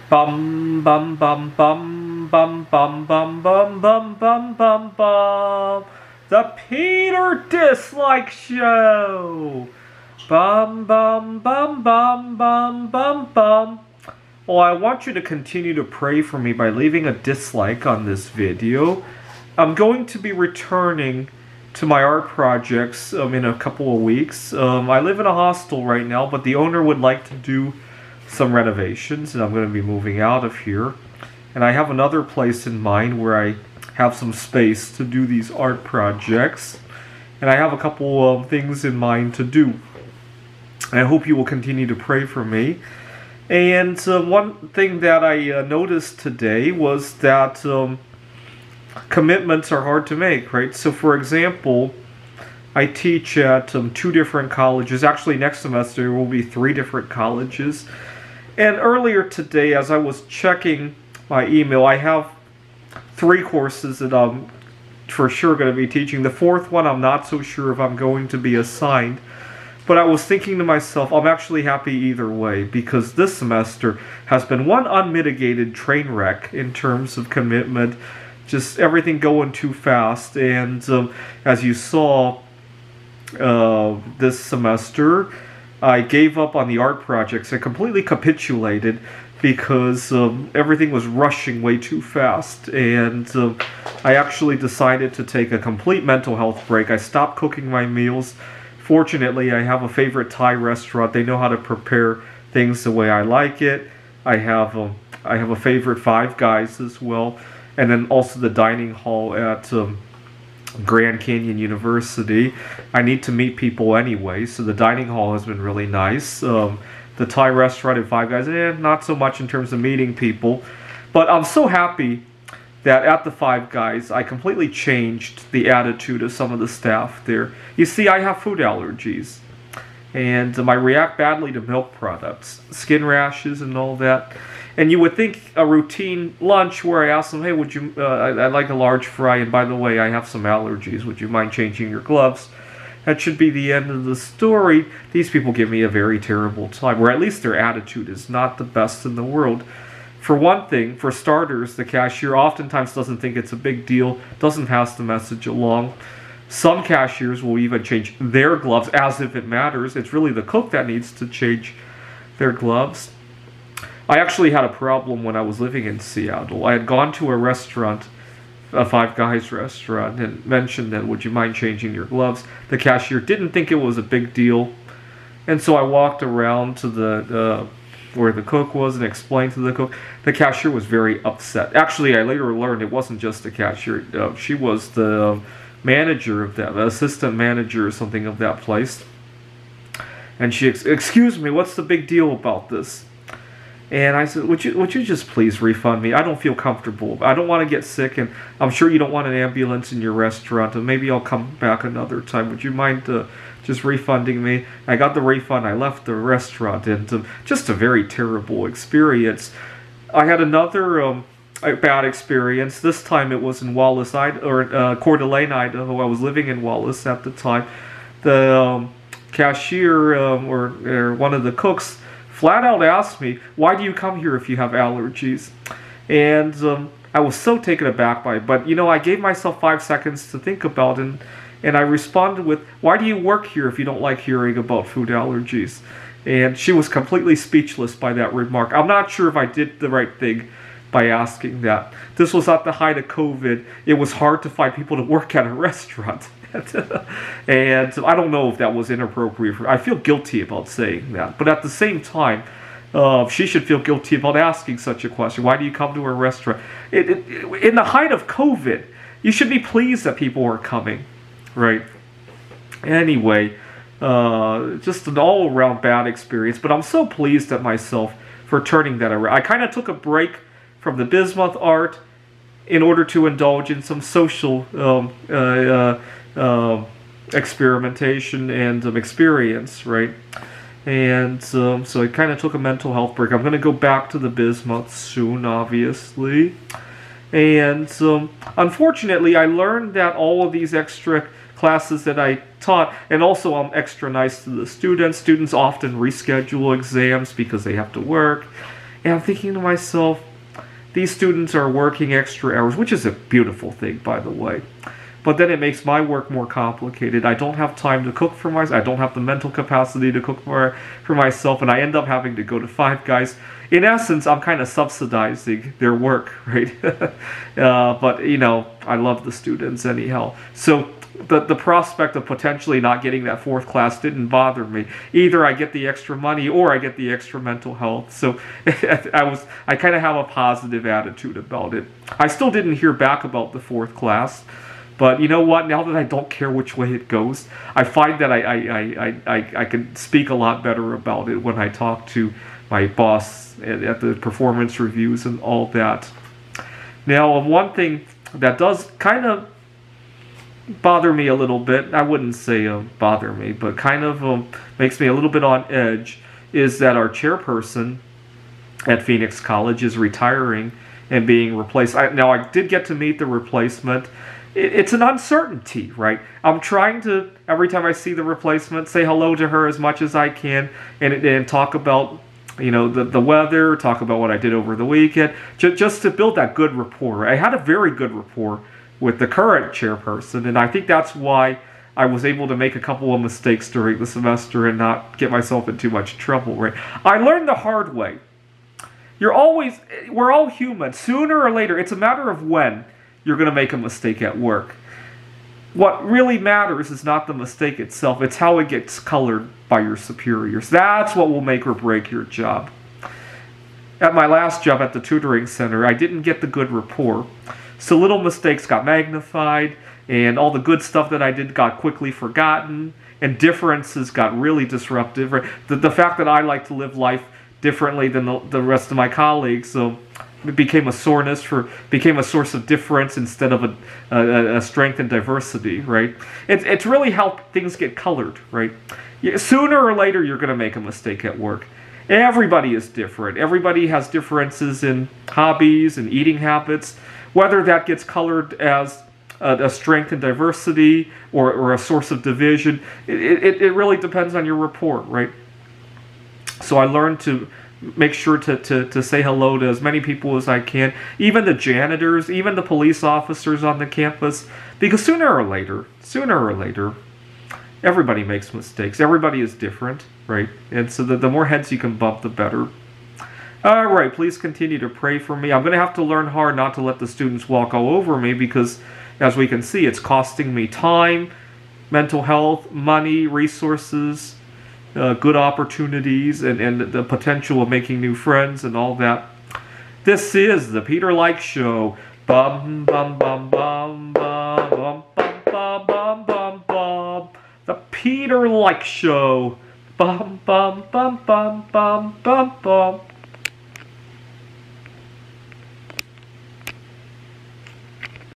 Bum bum bum bum bum bum bum bum bum bum bum bum. The Peter Dislike Show. Bum bum bum bum bum bum bum. Well, I want you to continue to pray for me by leaving a dislike on this video. I'm going to be returning to my art projects in a couple of weeks. I live in a hostel right now, but the owner would like to do some renovations, and I'm going to be moving out of here. And I have another place in mind where I have some space to do these art projects. And I have a couple of things in mind to do. And I hope you will continue to pray for me. And one thing that I noticed today was that commitments are hard to make, right? So for example, I teach at 2 different colleges. Actually, next semester there will be 3 different colleges. And earlier today, as I was checking my email, I have 3 courses that I'm for sure going to be teaching. The 4th one, I'm not so sure if I'm going to be assigned. But I was thinking to myself, I'm actually happy either way, because this semester has been one unmitigated train wreck in terms of commitment. Just everything going too fast. And as you saw this semester, I gave up on the art projects. I completely capitulated because everything was rushing way too fast. And I actually decided to take a complete mental health break. I stopped cooking my meals. Fortunately, I have a favorite Thai restaurant. They know how to prepare things the way I like it. I have a favorite Five Guys as well. And then also the dining hall at Grand Canyon University. I need to meet people anyway, so the dining hall has been really nice. The Thai restaurant at Five Guys, not so much in terms of meeting people. But I'm so happy that at the Five Guys, I completely changed the attitude of some of the staff there. You see, I have food allergies, and I react badly to milk products, skin rashes and all that. And you would think a routine lunch where I ask them, hey, would you, I'd like a large fry, and by the way, I have some allergies, would you mind changing your gloves? That should be the end of the story. These people give me a very terrible time, or at least their attitude is not the best in the world. For one thing, for starters, the cashier oftentimes doesn't think it's a big deal, doesn't pass the message along. Some cashiers will even change their gloves as if it matters. It's really the cook that needs to change their gloves. I actually had a problem when I was living in Seattle. I had gone to a restaurant, a Five Guys restaurant, and mentioned that, would you mind changing your gloves? The cashier didn't think it was a big deal. And so I walked around to the where the cook was and explained to the cook. The cashier was very upset. Actually, I later learned it wasn't just the cashier. She was the manager of that, assistant manager or something of that place. And she, excuse me, what's the big deal about this? And I said, would you just please refund me? I don't feel comfortable. I don't want to get sick, and I'm sure you don't want an ambulance in your restaurant, and maybe I'll come back another time. Would you mind just refunding me? I got the refund. I left the restaurant, and just a very terrible experience. I had another bad experience. This time it was in Wallace, Coeur d'Alene, Idaho. I was living in Wallace at the time. The cashier or one of the cooks flat out asked me, why do you come here if you have allergies? And I was so taken aback by it. But, I gave myself 5 seconds to think about it, and I responded with, why do you work here if you don't like hearing about food allergies? And she was completely speechless by that remark. I'm not sure if I did the right thing by asking that. This was at the height of COVID. It was hard to find people to work at a restaurant. And I don't know if that was inappropriate. I feel guilty about saying that. But at the same time, she should feel guilty about asking such a question. Why do you come to a restaurant? In the height of COVID, you should be pleased that people are coming, right? Anyway, just an all-around bad experience. But I'm so pleased at myself for turning that around. I kind of took a break from the bismuth art in order to indulge in some social experimentation and experience, right? And so I kind of took a mental health break. I'm going to go back to the bismuth soon, obviously. And unfortunately, I learned that all of these extra classes that I taught, and also I'm extra nice to the students. Students often reschedule exams because they have to work. And I'm thinking to myself, these students are working extra hours, which is a beautiful thing, by the way. But then it makes my work more complicated. I don't have time to cook for myself. I don't have the mental capacity to cook for myself, and I end up having to go to Five Guys. In essence, I'm kind of subsidizing their work, right? But, you know, I love the students anyhow. So the prospect of potentially not getting that fourth class didn't bother me. Either I get the extra money or I get the extra mental health. So I kind of have a positive attitude about it. I still didn't hear back about the fourth class. But you know what? Now that I don't care which way it goes, I find that I can speak a lot better about it when I talk to my boss at the performance reviews and all that. Now, one thing that does kind of bother me a little bit, I wouldn't say bother me, but kind of makes me a little bit on edge, is that our chairperson at Phoenix College is retiring and being replaced. Now, I did get to meet the replacement. It's an uncertainty, right? I'm trying to, every time I see the replacement, say hello to her as much as I can and talk about, you know, the weather, talk about what I did over the weekend, just to build that good rapport. I had a very good rapport with the current chairperson, and I think that's why I was able to make a couple of mistakes during the semester and not get myself in too much trouble, right? I learned the hard way. We're all human. Sooner or later, it's a matter of when you're going to make a mistake at work. What really matters is not the mistake itself, it's how it gets colored by your superiors. That's what will make or break your job. At my last job at the tutoring center, I didn't get the good rapport. So little mistakes got magnified, and all the good stuff that I did got quickly forgotten, and differences got really disruptive. The fact that I like to live life differently than the rest of my colleagues, so it became a became a source of difference instead of a strength and diversity, right? It's really how things get colored, right? Sooner or later, you're going to make a mistake at work. Everybody is different. Everybody has differences in hobbies and eating habits. Whether that gets colored as a strength and diversity or a source of division, it really depends on your rapport, right? So I learned to make sure to say hello to as many people as I can, even the janitors, even the police officers on the campus, because sooner or later, everybody makes mistakes. Everybody is different, right? And so the more heads you can bump, the better. All right, please continue to pray for me. I'm going to have to learn hard not to let the students walk all over me because, as we can see, it's costing me time, mental health, money, resources, good opportunities, and the potential of making new friends and all that. This is the Peter Like Show. Bum bum bum bum bum bum bum bum bum bum. The Peter Like Show. Bum bum bum bum bum bum bum.